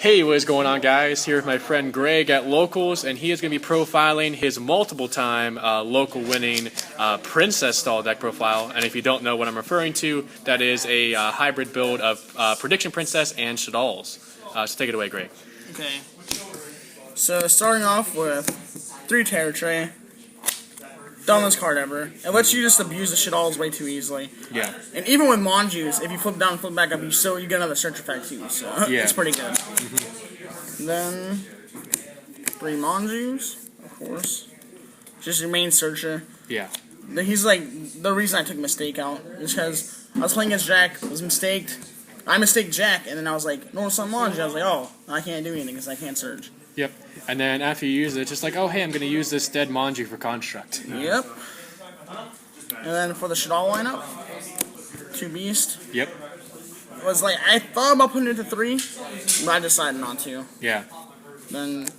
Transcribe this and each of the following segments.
Hey, what is going on, guys? Here with my friend Greg at Locals, and he is going to be profiling his multiple-time local winning Princess Stall deck profile. And if you don't know what I'm referring to, that is a hybrid build of Prediction Princess and Shaddolls. So take it away, Greg. Okay. So starting off with 3 Terror Tray. Dumbest card ever. It lets you just abuse the Shaddolls way too easily. Yeah. And even with Monju's, if you flip down and flip back up, you get another search effect too. So yeah. It's pretty good. Then 3 Monju's, of course. Just your main searcher. Yeah. He's like the reason I took Mistake out is because I was playing against Jack, was mistaked. I mistaked Jack, and then I was like, no, some Monju. I was like, oh, I can't do anything because I can't search. Yep. And then after you use it, it's just like, oh, hey, I'm going to use this dead Monju for Construct. Yep. And then for the Shaddoll lineup, 2 Beast. Yep. It was like, I thought about putting it to 3, but I decided not to. Yeah. Then 2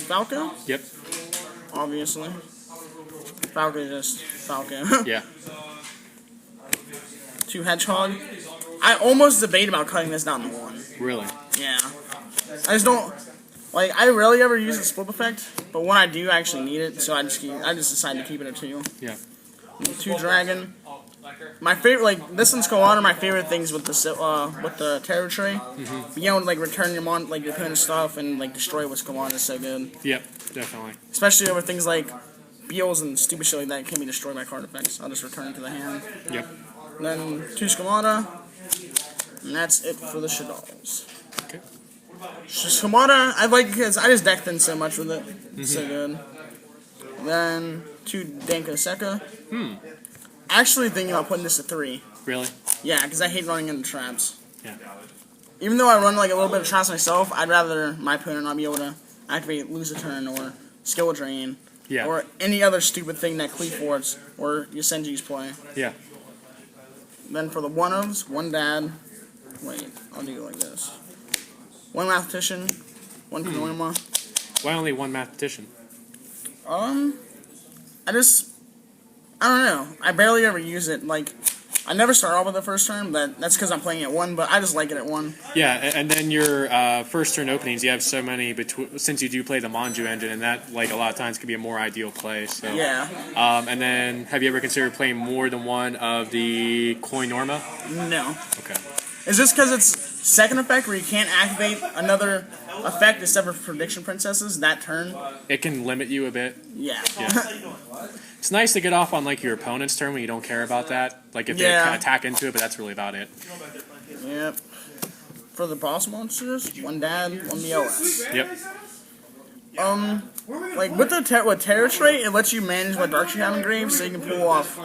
Falco. Yep. Obviously. Falco is just Falco. Yeah. 2 Hedgehog. I almost debate about cutting this down to 1. Really? Yeah. I just don't... Like, I rarely ever use the split effect, but when I do, I actually need it, so I just decide to keep it at 2. Yeah. 2 Dragon. My favorite, like, this one's one of my favorite things with the Terror Tray. Being able to, like, return your opponent's stuff and, like, destroy what's going on is so good. Yep, definitely. Especially over things like Beals and stupid shit like that can be destroyed by card effects. I'll just return it to the hand. Yep. And then 2 Schemata. And that's it for the Shaddolls. Okay. Schemata, I like it because I just decked in so much with it. So good. Then 2 Danko Seka. Actually thinking about putting this to 3. Really? Yeah, because I hate running into traps. Yeah. Even though I run like a little bit of traps myself, I'd rather my opponent not be able to activate Lose a Turn or Skill Drain. Yeah. Or any other stupid thing that Cleaforts or Yosenji's play. Yeah. Then for the one-ofs, 1 Dad. Wait, I'll do it like this. 1 Mathematician, 1 Konoyama. Why only 1 Mathematician? I don't know. I barely ever use it. Like, I never start off with the first turn, but that's because I'm playing at 1, but I just like it at 1. Yeah, and then your first turn openings, you have so many, since you do play the Monju engine, and that, like, a lot of times can be a more ideal play. So. Yeah. And then, have you ever considered playing more than 1 of the Koinorma? No. Okay. Is this because it's second effect where you can't activate another effect except for Prediction Princesses that turn? It can limit you a bit. Yeah. It's nice to get off on, like, your opponent's turn when you don't care about that. Like, if they attack into it, but that's really about it. Yep. For the boss monsters, 1 Dad, 1 BOS. Yep. Like, with Terror Tray, it lets you manage what darks you have in Grave, so you can pull off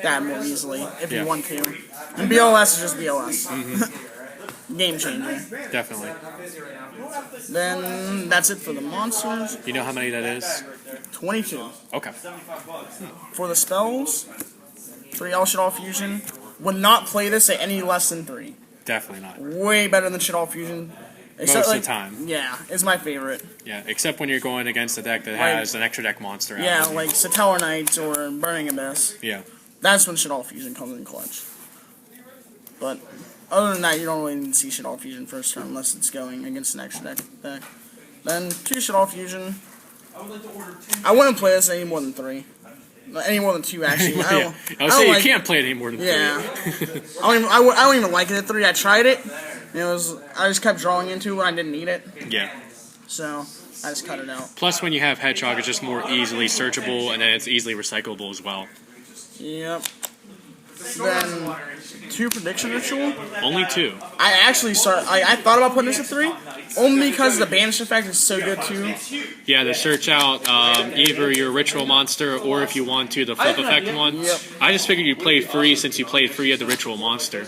that more easily, if you want to. And BOS is just BOS. Game changer. Definitely. Then, that's it for the monsters. You know how many that is? 22. Okay. For the spells, 3 Shaddoll Fusion. Would not play this at any less than 3. Definitely not. Way better than Shaddoll Fusion. Most of the time. Yeah, it's my favorite. Yeah, except when you're going against a deck that has an extra deck monster out. Yeah, like Satellar Knights or Burning Abyss. Yeah. That's when Shaddoll Fusion comes in clutch. But other than that, you don't really need to see Shaddoll Fusion first turn unless it's going against an extra deck. Then 2 Shaddoll Fusion. I wouldn't play this any more than 3. Any more than 2, actually. Yeah. I would say you can't play it any more than 3. Yeah. I don't even like it at 3. I tried it. And I just kept drawing into it when I didn't need it. Yeah. So I just cut it out. Plus, when you have Hedgehog, it's just more easily searchable, and then it's easily recyclable as well. Yep. Then 2 Prediction Ritual. Only 2. I actually I thought about putting this at 3, only because the banish effect is so good too. Yeah, to search out either your ritual monster or if you want to the flip effect one. Yep. I just figured you played free since you played free of the ritual monster.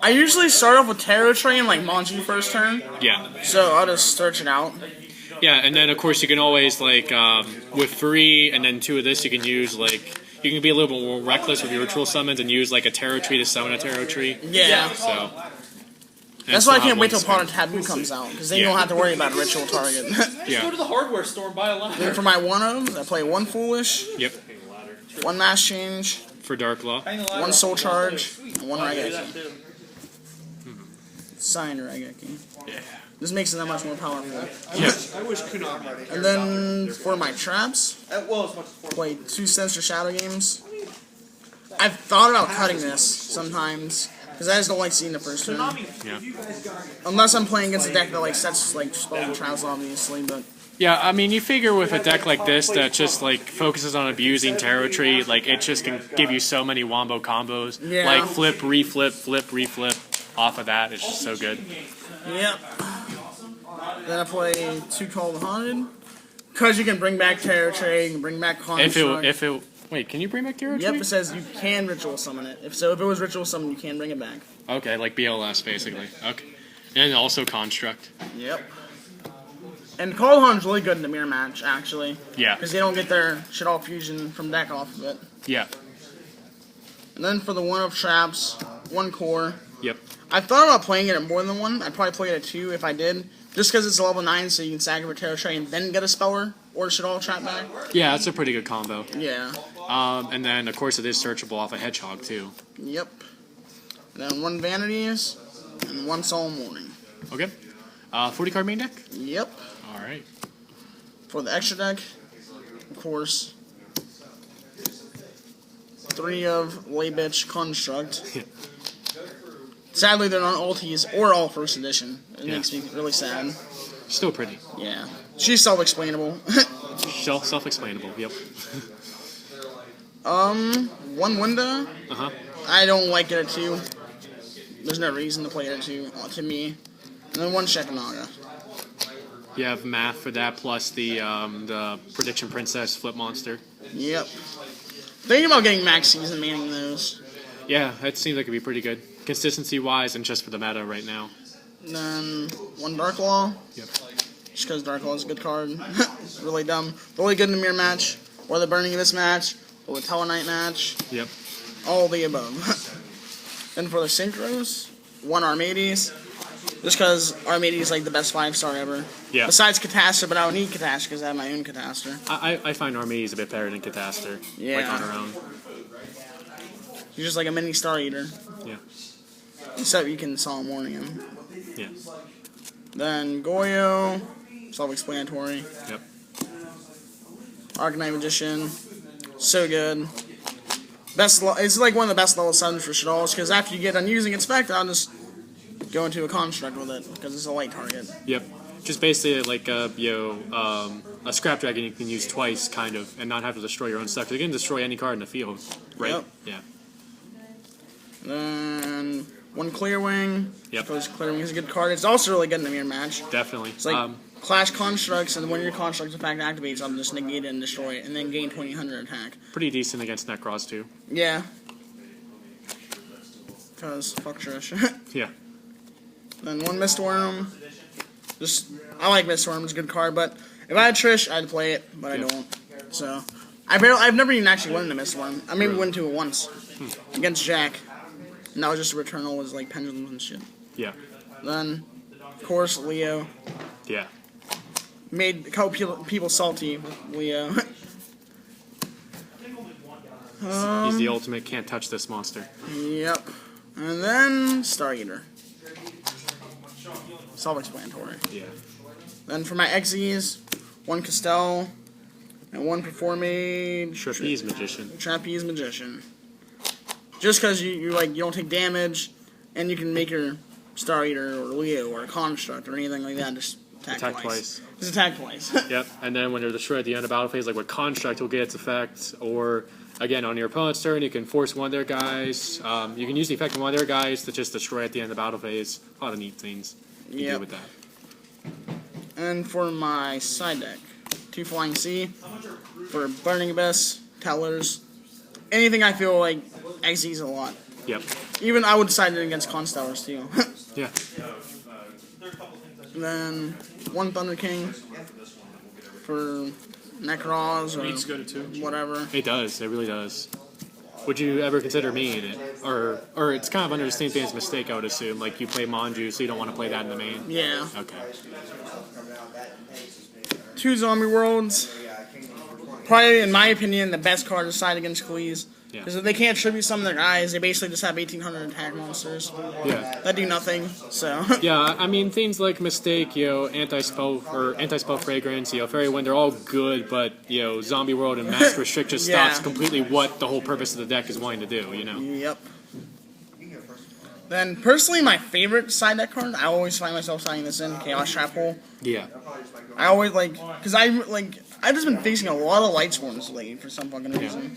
I usually start off with Terror Tray and like Monju first turn. Yeah. So I'll just search it out. Yeah, and then of course you can always like with 3 and then 2 of this you can use like. You can be a little bit more reckless with your ritual summons and use like a tarot tree to summon a tarot tree. Yeah. So that's why I can't wait till Pawn of Taboo comes out, because then you don't have to worry about a ritual target. Yeah. Go to the hardware store and buy a ladder. Then for my one-ofs, I play 1 Foolish. Yep. 1 Mass Change. For Dark Law. 1 Soul Charge. And 1 Raigeki. Sign Regeki. Yeah. This makes it that much more powerful. Yeah. I wish Konami. And then for my traps, Well, as much as 4. play 2 cents for Shadow games. I've thought about cutting this sometimes because I just don't like seeing the first turn. Yeah. Unless I'm playing against a deck that like sets like spell and traps, obviously, but. Yeah, I mean, you figure with a deck like this that just like focuses on abusing territory, like it just can give you so many wombo combos. Yeah. Like flip, reflip, flip, reflip. Off of that, it's just so good. Yep. Then I play 2 Called Haunted. Because you can bring back territory, you can bring back construct. Wait, can you bring back territory? Yep, it says you can ritual summon it. If it was ritual summon, you can bring it back. Okay, like BLS basically. Okay, and also construct. Yep. And Call Haun's really good in the mirror match, actually. Yeah. Because they don't get their Shaddoll fusion from deck off of it. Yeah. And then for the 1-of traps, 1 core. Yep. I thought about playing it at more than 1. I'd probably play it at 2 if I did. Just because it's a level 9, so you can sack it for territory and then get a speller or Shaddoll trap back. Yeah, that's a pretty good combo. Yeah. And then of course it is searchable off a hedgehog too. Yep. And then 1 Vanities and 1 Solemn Warning. Okay. 40 card main deck. Yep. All right. For the extra deck, of course, 3 of Laybitch Construct. Sadly, they're not ultis or all first edition. It makes me really sad. Still pretty. Yeah. She's self-explainable. Self-explainable. Yep. 1 Window. Uh-huh. I don't like it at 2. There's no reason to play it at 2, to me. And then 1 Shekanaga. You have math for that plus the Prediction Princess Flip Monster. Yep. Thinking about getting max season manning those. Yeah, that seems like it'd be pretty good. Consistency-wise and just for the meta right now. And then 1 Dark Law. Yep. Just because Dark Law is a good card. Really dumb. Really good in the mirror match, or the Burning Abyss match, or the Tellarknight match. Yep. All of the above. Then for the Synchros, 1 Armades. Just because Armades is like the best 5-star ever. Yeah. Besides Catastor, but I don't need Catastor because I have my own Catastor. I find Armades a bit better than Catastor. Yeah. Like on her own. She's just like a mini Star Eater. Yeah. Except you can Solemn Warning him. Yeah. Then Goyo, self-explanatory. Yep. Arcanite Magician, so good. It's like one of the best level 7s for Shaddoll, because after you get done using Inspect, I'll just go into a construct with it, because it's a light target. Yep. Just basically like a scrap dragon you can use twice, kind of, and not have to destroy your own stuff. 'Cause you can destroy any card in the field, right? Yep. Yeah. Then 1 Clear Wing. Yep. Because Clear Wing is a good card. It's also really good in the mirror match. Definitely. It's like Clash Constructs, and when your Construct in fact activates, I'll just negate it and destroy it, and then gain 2000 attack. Pretty decent against Necros too. Yeah. Because fuck Trish. Yeah. Then 1 Mistworm. I like Mistworm, it's a good card, but if I had Trish, I'd play it, but I don't. So, I've never even actually won into Mistworm. I maybe went to it once against Jack. And that was just a Returnal was like pendulums and shit. Yeah. Then, of course, Leo. Yeah. Made a couple people salty with Leo. He's the ultimate can't touch this monster. Yep. And then Star Eater. Self-explanatory. Yeah. Then for my Xyz, 1 Castell and 1 Performade Trapeze Magician. Trapeze Magician. Just because you don't take damage, and you can make your Star Eater or Leo or a Construct or anything like that just attack twice. Just attack twice. Yep. And then when they're destroyed at the end of battle phase, like with Construct, will get its effect, or again on your opponent's turn, you can force one of their guys. You can use the effect of one of their guys to just destroy at the end of the battle phase. A lot of neat things you do with that. And for my side deck, 2 Flying Sea for Burning Abyss, Tellers, anything I feel like Xyz a lot. Yep. Even I would side it against Constellars too. Yeah. And then 1 Thunder King for Necros or whatever. It does. It really does. Would you ever consider main it? Or it's kind of under the same thing as Mistake, I would assume. Like you play Manju, so you don't want to play that in the main? Yeah. Okay. 2 Zombie Worlds. Probably, in my opinion, the best card to side against Khalees. Yeah. Because if they can't tribute some of their guys, they basically just have 1,800 attack monsters Yeah. that do nothing. So Yeah, I mean things like Mistake, anti-spell fragrance, Fairy Wind, they're all good, but Zombie World and Mask Restrict just Yeah. stops completely what the whole purpose of the deck is wanting to do. Yep. Then personally, my favorite side deck card, I always find myself signing this in Chaos Trap Hole. Yeah. I always because I've just been facing a lot of Light Swarms lately for some fucking reason.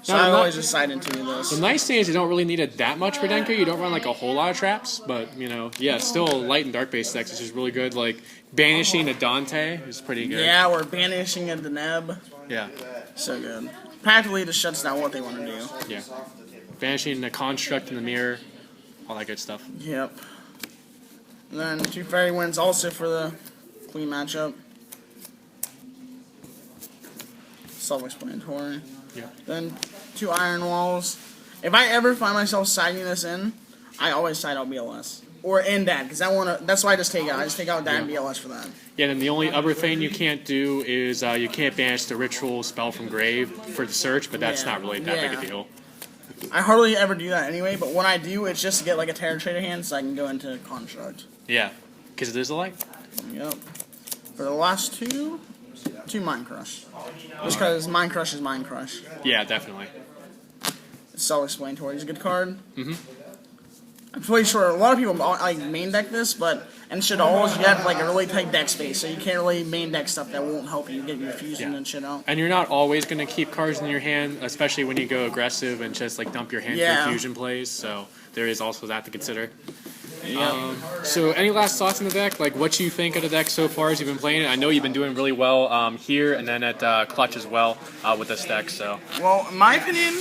So I always just side into this. The nice thing is you don't really need it that much for Denko. You don't run like a whole lot of traps, but still light and dark based decks is just really good. Like banishing a Dante is pretty good. Yeah, we're banishing a Deneb. Yeah. So good. Practically just shuts down what they want to do. Yeah. Banishing a Construct in the Mirror, all that good stuff. Yep. And then 2 Fairy Winds also for the clean matchup. Self-explanatory. Yeah. Then 2 Iron Walls. If I ever find myself siding this in, I always side out BLS. Or in Dad, because that's why I just take out. I just take out Dad and BLS for that. Yeah, and then the only other thing you can't do is you can't banish the Ritual Spell from Grave for the search, but that's not really that big a deal. I hardly ever do that anyway, but when I do, it's just to get like a Terror Trader hand so I can go into Construct. Yeah, because it is a light. Yep. For the last two Mind Crush. Just because Mind Crush is Mind Crush. Yeah, definitely. It's self-explanatory. It's a good card. I'm pretty sure a lot of people like main deck this, but in Shaddolls you have like a really tight deck space, so you can't really main deck stuff that won't help you get your fusion and shit out. And you're not always going to keep cards in your hand, especially when you go aggressive and just like dump your hand for fusion plays. So there is also that to consider. So any last thoughts on the deck? Like what you think of the deck so far as you've been playing it? I know you've been doing really well here and then at Clutch as well with this deck. So well, in my opinion,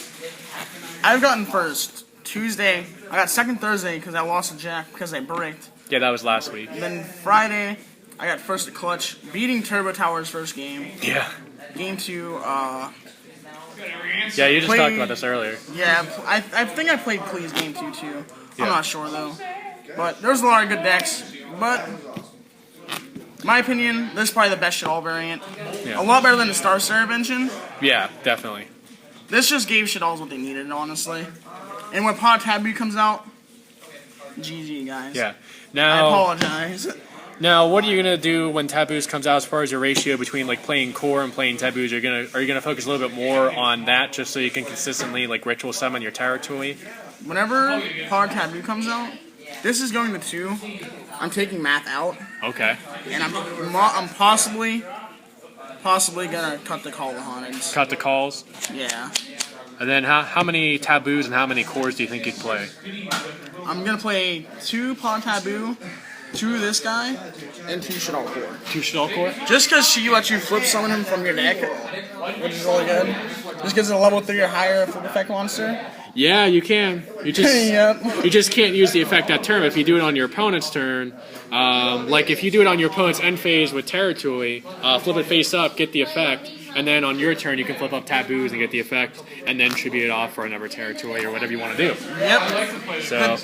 I've gotten first Tuesday. I got second Thursday because I lost a Jack because I bricked. Yeah, that was last week. And then Friday, I got first at Clutch, beating Turbo Tower's first game. Yeah. Game 2, yeah, you just talked about this earlier. Yeah, I think I played Please Game 2 too. Yeah. I'm not sure though. But there's a lot of good decks. But, in my opinion, this is probably the best Shaddoll variant. Yeah. A lot better than the Star Serve engine. Yeah, definitely. This just gave Shaddolls what they needed, honestly. And when Pod Taboo comes out, GG, guys. Yeah. I Now, apologize. Now, what are you gonna do when Taboos comes out as far as your ratio between like playing core and playing Taboos? Are you gonna focus a little bit more on that just so you can consistently like ritual summon your territory? Whenever Pod Taboo comes out, this is going to 2. I'm taking Math out, Okay. and I'm possibly gonna cut the Call of the Haunted. Cut the calls. Yeah. And then how many Taboos and how many cores do you think you'd play? I'm gonna play 2 Pod Taboo, 2 this guy, and 2 Shaddoll Core. 2 Shaddoll Core? Just because she lets you flip summon him from your deck, which is really good. Just gives it a level 3 or higher flip effect monster. Yeah, you can. You just Yep. you just can't use the effect that turn. If you do it on your opponent's turn, like if you do it on your opponent's end phase with Territory, flip it face up, get the effect, and then on your turn you can flip up Taboos and get the effect, and then tribute it off for another Territory or whatever you want to do. Yep. So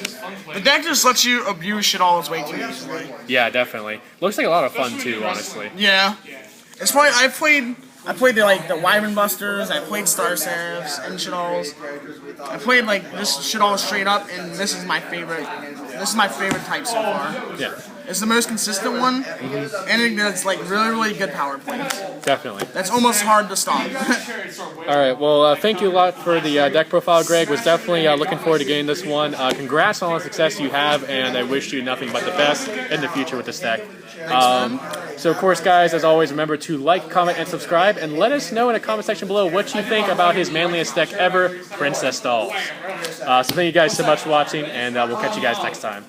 The deck just lets you abuse Shaddoll's way too easily. yeah, definitely. Looks like a lot of fun too, honestly. Yeah. It's probably I played the Wyvern Busters, I played Star Seraphs and Shaddolls. I played this Shaddoll straight up, and this is my favorite. This is my favorite type so far. Yeah. It's the most consistent one, and it does really, really good power plays. Definitely. That's almost hard to stop. All right. Well, thank you a lot for the deck profile, Greg. Was definitely looking forward to getting this one. Congrats on all the success you have, and I wish you nothing but the best in the future with this deck. So, of course, guys, as always, remember to like, comment, and subscribe, and let us know in the comment section below what you think about his manliest deck ever, Princess Dolls. So thank you guys so much for watching, and we'll catch you guys next time.